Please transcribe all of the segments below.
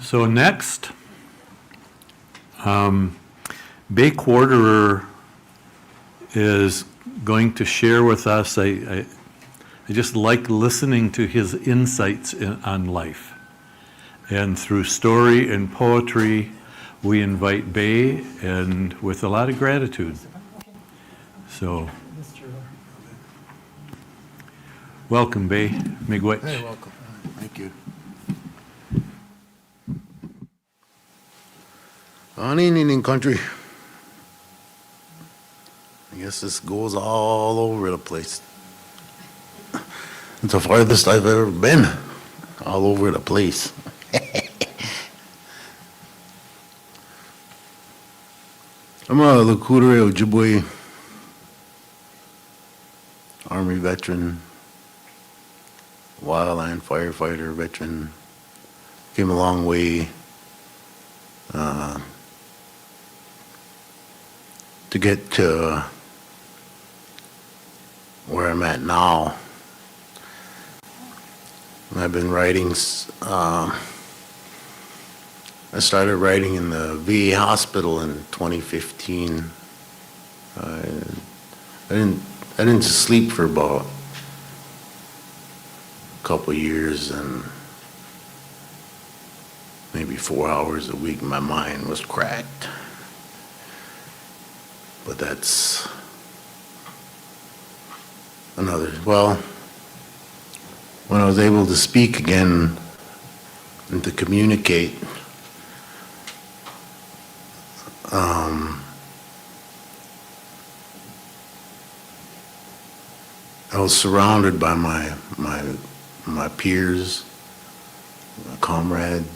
So next, Quaderer is going to share with us, I just like listening to his insights on life. And through story and poetry, we invite Bay, and with a lot of gratitude. So, welcome, Bay. Miigwech. Hey, welcome. Thank you. On Indian country. I guess this goes all over the place. It's the farthest I've ever been. All over the place. I'm a Quaderer Ojibwe Army veteran, wildland firefighter veteran. Came a long way to get to where I'm at now. I've been writing, I started writing in the VA hospital in 2015. I didn't sleep for about a couple of years, and maybe 4 hours a week. My mind was cracked. But that's another, well, when I was able to speak again and to communicate, I was surrounded by my peers, my comrades,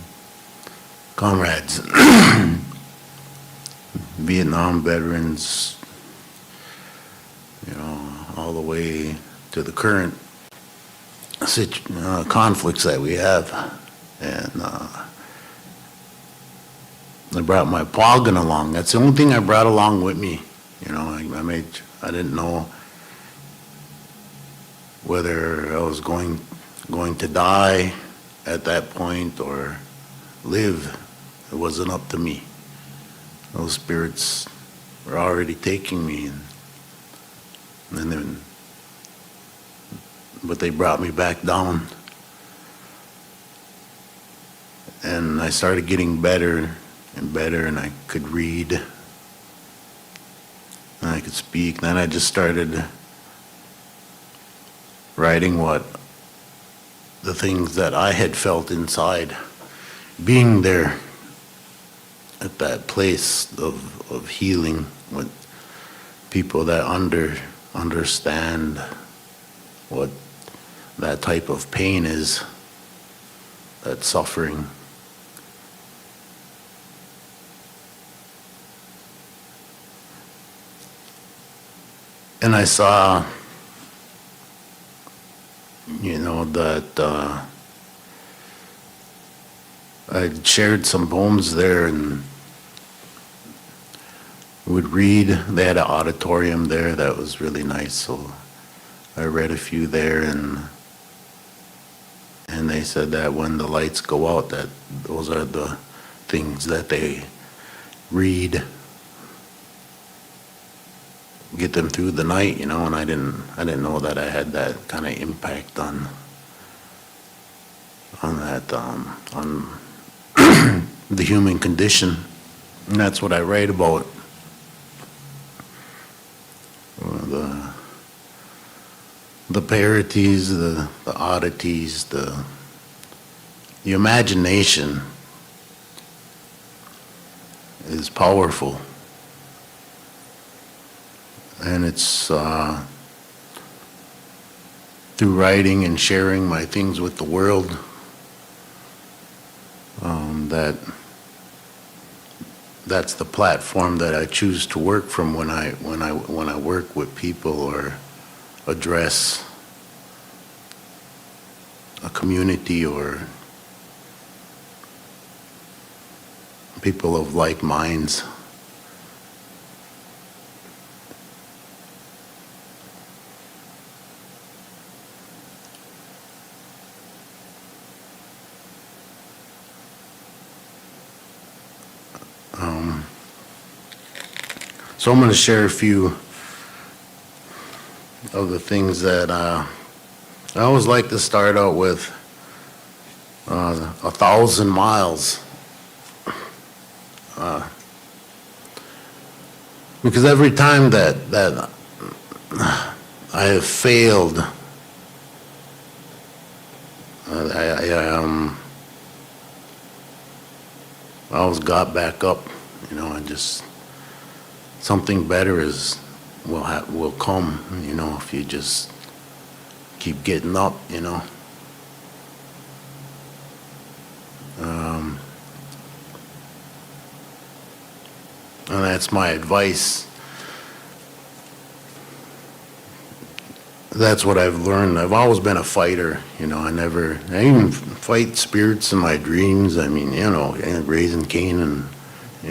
Vietnam veterans, all the way to the current conflicts that we have. And I brought my poggin along. That's the only thing I brought along with me. I didn't know whether I was going to die at that point or live. It wasn't up to me. Those spirits were already taking me, but they brought me back down, and I started getting better and better, and I could read, and I could speak. Then I just started writing the things that I had felt inside, being there at that place of healing with people that understand what that type of pain is, that suffering. And I saw, that I shared some poems there and would read. They had an auditorium there that was really nice, so I read a few there, and they said that when the lights go out, that those are the things that they read, get them through the night, and I didn't know that I had that kind of impact on the human condition. And that's what I write about. The parities, the oddities, the imagination is powerful. And it's through writing and sharing my things with the world that's the platform that I choose to work from when I work with people or address a community or people of like minds. So I'm going to share a few of the things that I always like to start out with 1,000 miles. Because every time that I have failed, I always got back up, and just something better will come, if you just keep getting up, And that's my advice. That's what I've learned. I've always been a fighter, I even fight spirits in my dreams. I mean, raising Cain, and,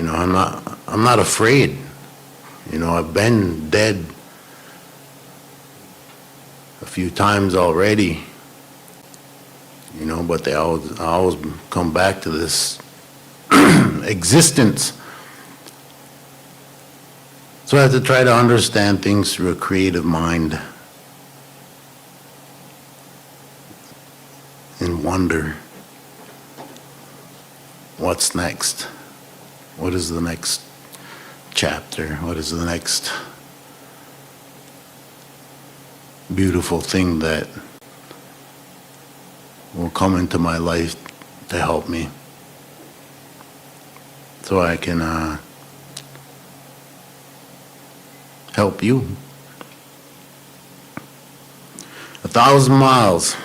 I'm not afraid. I've been dead a few times already, but I always come back to this existence. So I have to try to understand things through a creative mind and wonder, what's next? What is the next chapter? What is the next beautiful thing that will come into my life to help me, so I can help you. 1,000 miles.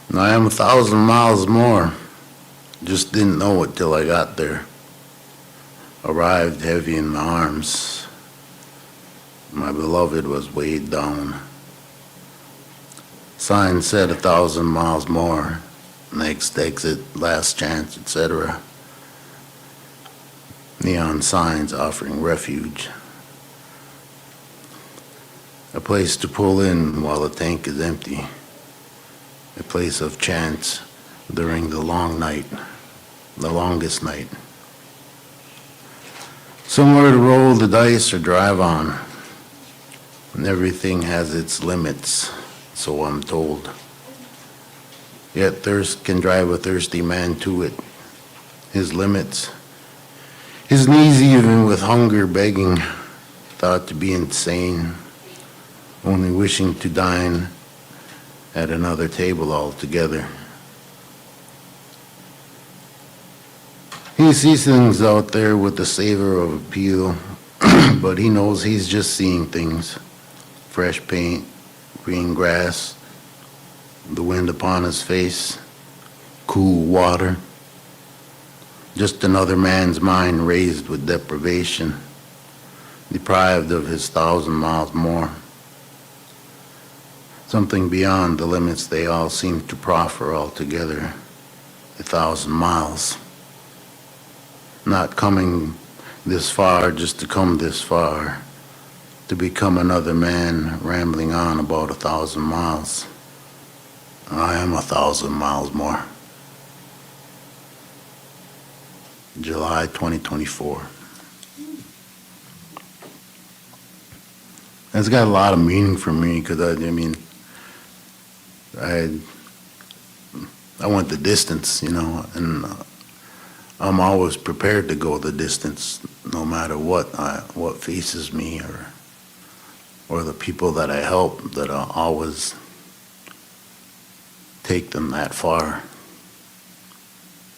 And I am 1,000 miles more. Just didn't know it till I got there. Arrived heavy in my arms. My beloved was weighed down. Sign said 1,000 miles more. Next exit, last chance, etc. Neon signs offering refuge. A place to pull in while the tank is empty. A place of chance during the long night, the longest night. Somewhere to roll the dice or drive on. And everything has its limits, so I'm told. Yet thirst can drive a thirsty man to it. His limits. His knees, even with hunger begging, thought to be insane, only wishing to dine at another table altogether. He sees things out there with the savor of appeal, but he knows he's just seeing things. Fresh paint, green grass, the wind upon his face, cool water. Just another man's mind raised with deprivation, deprived of his 1,000 miles more. Something beyond the limits they all seem to proffer altogether. 1,000 miles. Not coming this far just to come this far, to become another man rambling on about 1,000 miles. I am 1,000 miles more. July 2024. That's got a lot of meaning for me, because I went the distance, and I'm always prepared to go the distance, no matter what faces me or the people that I help, that I'll always take them that far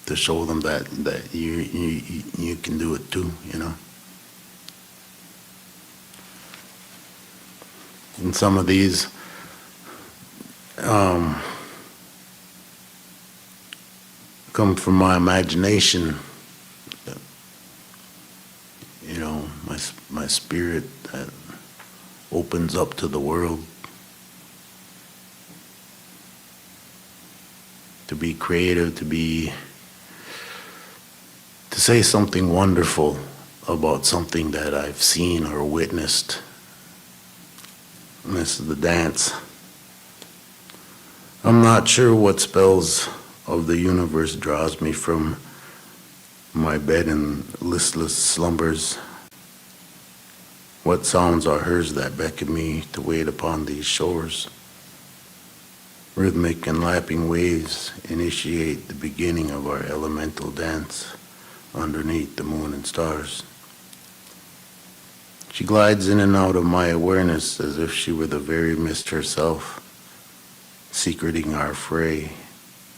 to show them that you can do it too, And some of these come from my imagination, my spirit that opens up to the world, to be creative, to say something wonderful about something that I've seen or witnessed. And this is the dance. I'm not sure what spells of the universe draws me from my bed in listless slumbers. What sounds are hers that beckon me to wait upon these shores? Rhythmic and lapping waves initiate the beginning of our elemental dance underneath the moon and stars. She glides in and out of my awareness as if she were the very mist herself, secreting our fray,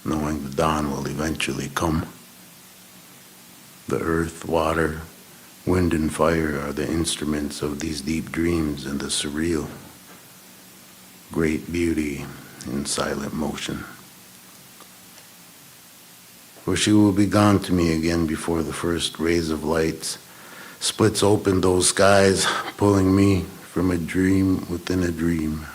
knowing the dawn will eventually come. The earth, water, wind, and fire are the instruments of these deep dreams and the surreal, great beauty in silent motion. For she will be gone to me again before the first rays of light splits open those skies, pulling me from a dream within a dream.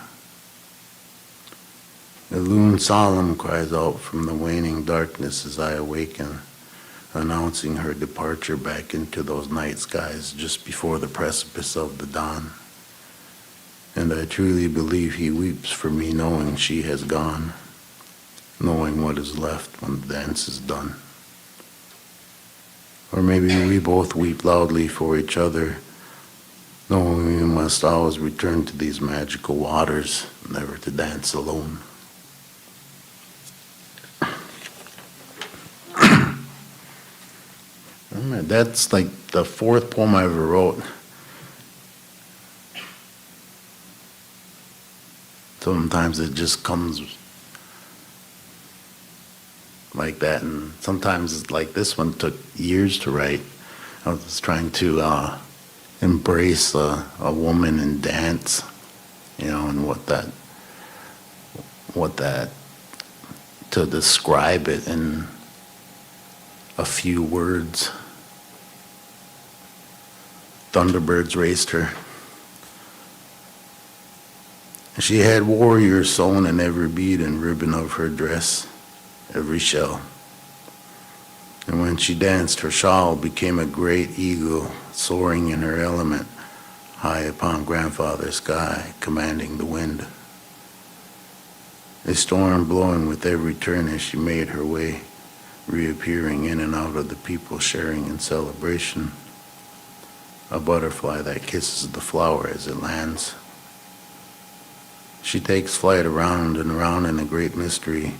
A loon solemn cries out from the waning darkness as I awaken, announcing her departure back into those night skies just before the precipice of the dawn. And I truly believe he weeps for me, knowing she has gone, knowing what is left when the dance is done. Or maybe we both weep loudly for each other, knowing we must always return to these magical waters, never to dance alone. That's like the fourth poem I ever wrote. Sometimes it just comes like that, and sometimes like this one took years to write. I was trying to embrace a woman in dance, and what that to describe it in a few words. Thunderbirds raced her. She had warrior sewn in every bead and ribbon of her dress, every shell. And when she danced, her shawl became a great eagle soaring in her element, high upon grandfather's sky, commanding the wind. A storm blowing with every turn as she made her way, reappearing in and out of the people sharing in celebration. A butterfly that kisses the flower as it lands. She takes flight around and around in a great mystery,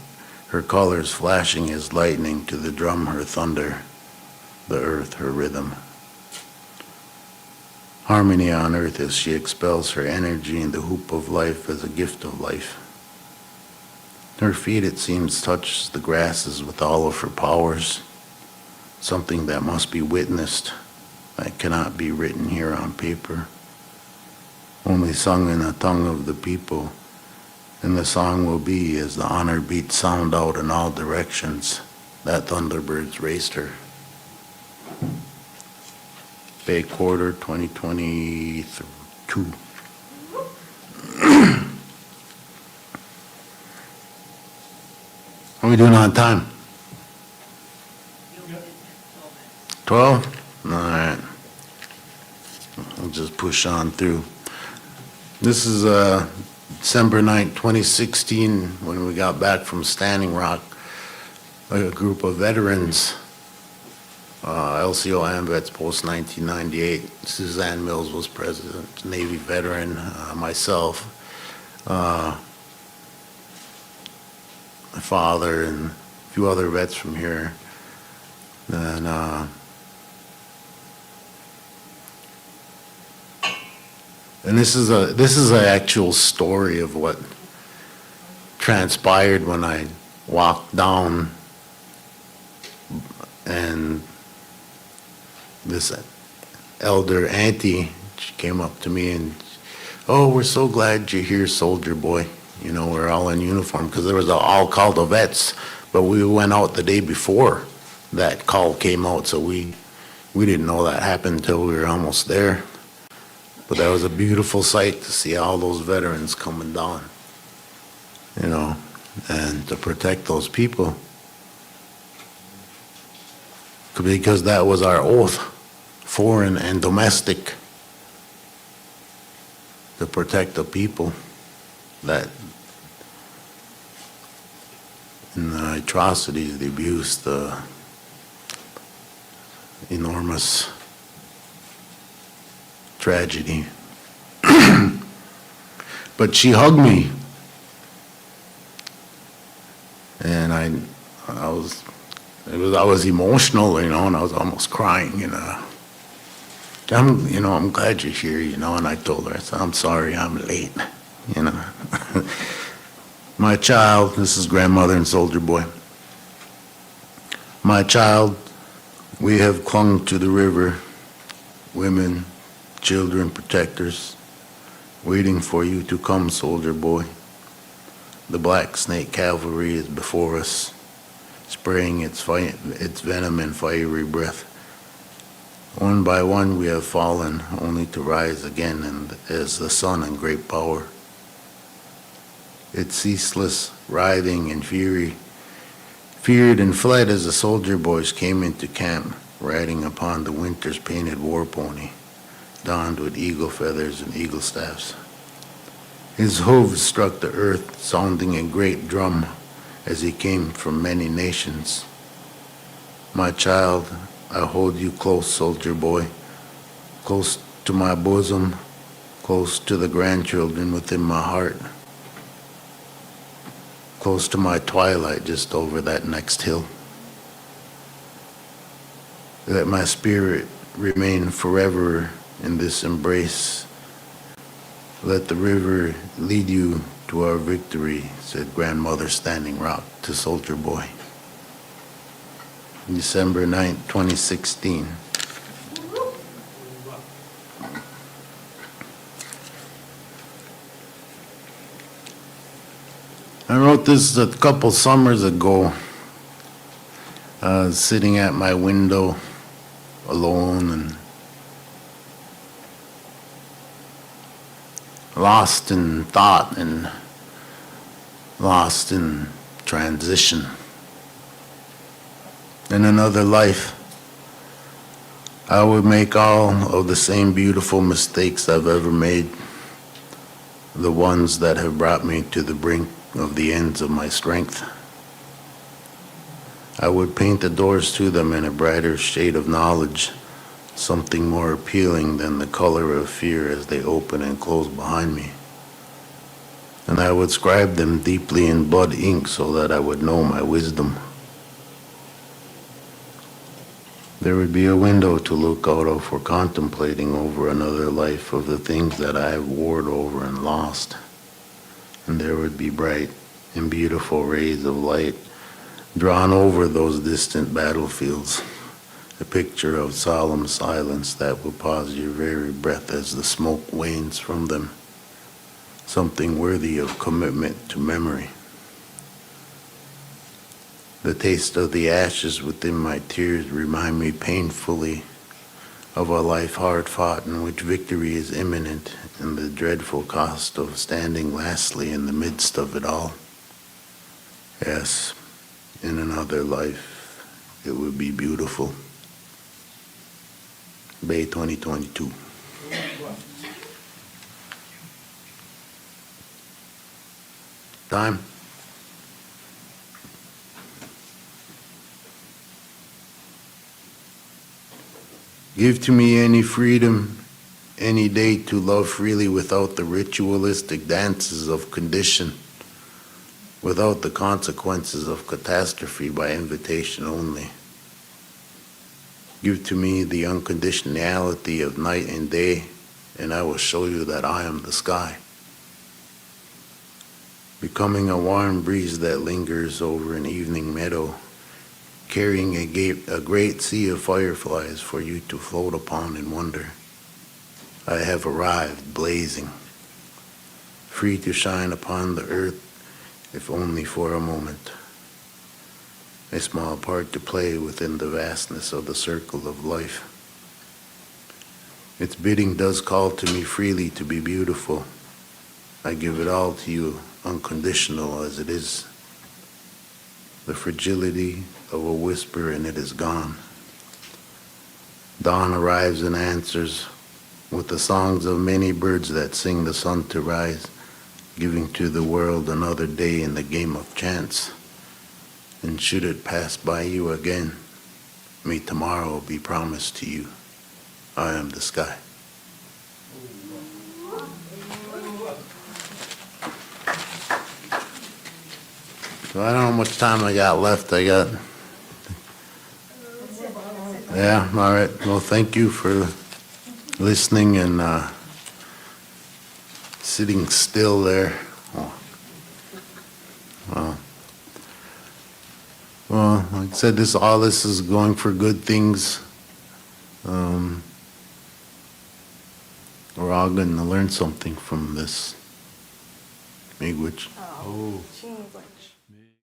her colors flashing as lightning to the drum her thunder, the earth her rhythm. Harmony on earth as she expels her energy in the hoop of life as a gift of life. Her feet, it seems, touch the grasses with all of her powers, something that must be witnessed, that cannot be written here on paper, only sung in the tongue of the people, and the song will be as the honor beats sound out in all directions, that thunderbirds raced her. Bay Quarter 2022. How are we doing on time? 12? All right. We'll just push on through. This is December 9th, 2016, when we got back from Standing Rock, a group of veterans, LCO AMVETS post 1998. Suzanne Mills was president, Navy veteran, myself, my father, and a few other vets from here. And this is an actual story of what transpired when I walked down, and this elder auntie, she came up to me and, "Oh, we're so glad you're here, soldier boy. We're all in uniform," because there was an all call to vets, but we went out the day before that call came out, so we didn't know that happened until we were almost there. But that was a beautiful sight to see all those veterans coming down, and to protect those people. Because that was our oath, foreign and domestic, to protect the people that in the atrocities, the abuse, the enormous tragedy. But she hugged me, and I was emotional, and I was almost crying, I'm glad you're here, and I told her, I said, I'm sorry I'm late, My child, this is grandmother and soldier boy. My child, we have clung to the river, women, children, protectors, waiting for you to come, soldier boy. The black snake cavalry is before us, spraying its venom and fiery breath. One by one we have fallen, only to rise again, and as the sun in great power. Its ceaseless writhing and fury, feared and fled as the soldier boys came into camp, riding upon the winter's painted war pony, donned with eagle feathers and eagle staffs. His hooves struck the earth, sounding a great drum as he came from many nations. My child, I hold you close, soldier boy, close to my bosom, close to the grandchildren within my heart, close to my twilight just over that next hill. Let my spirit remain forever in this embrace. Let the river lead you to our victory, said grandmother Standing Rock to soldier boy. December 9th, 2016. I wrote this a couple summers ago, sitting at my window alone and lost in thought and lost in transition. In another life, I would make all of the same beautiful mistakes I've ever made, the ones that have brought me to the brink of the ends of my strength. I would paint the doors to them in a brighter shade of knowledge, something more appealing than the color of fear as they open and close behind me. And I would scribe them deeply in blood ink so that I would know my wisdom. There would be a window to look out of for contemplating over another life of the things that I have warred over and lost. And there would be bright and beautiful rays of light drawn over those distant battlefields, a picture of solemn silence that will pause your very breath as the smoke wanes from them, something worthy of commitment to memory. The taste of the ashes within my tears remind me painfully of a life hard fought in which victory is imminent, and the dreadful cost of standing lastly in the midst of it all. Yes, in another life, it would be beautiful. Bay 2022. Time. Give to me any freedom, any day to love freely without the ritualistic dances of condition, without the consequences of catastrophe by invitation only. Give to me the unconditionality of night and day, and I will show you that I am the sky. Becoming a warm breeze that lingers over an evening meadow, carrying a great sea of fireflies for you to float upon in wonder. I have arrived blazing, free to shine upon the earth, if only for a moment. A small part to play within the vastness of the circle of life. Its bidding does call to me freely to be beautiful. I give it all to you, unconditional as it is. The fragility of a whisper and it is gone. Dawn arrives and answers with the songs of many birds that sing the sun to rise, giving to the world another day in the game of chance. And should it pass by you again, may tomorrow be promised to you. I am the sky. So I don't know how much time I got left. Yeah, all right. Well, thank you for listening and sitting still there. Oh. Well, like I said, all this is going for good things. We're all going to learn something from this language. Oh.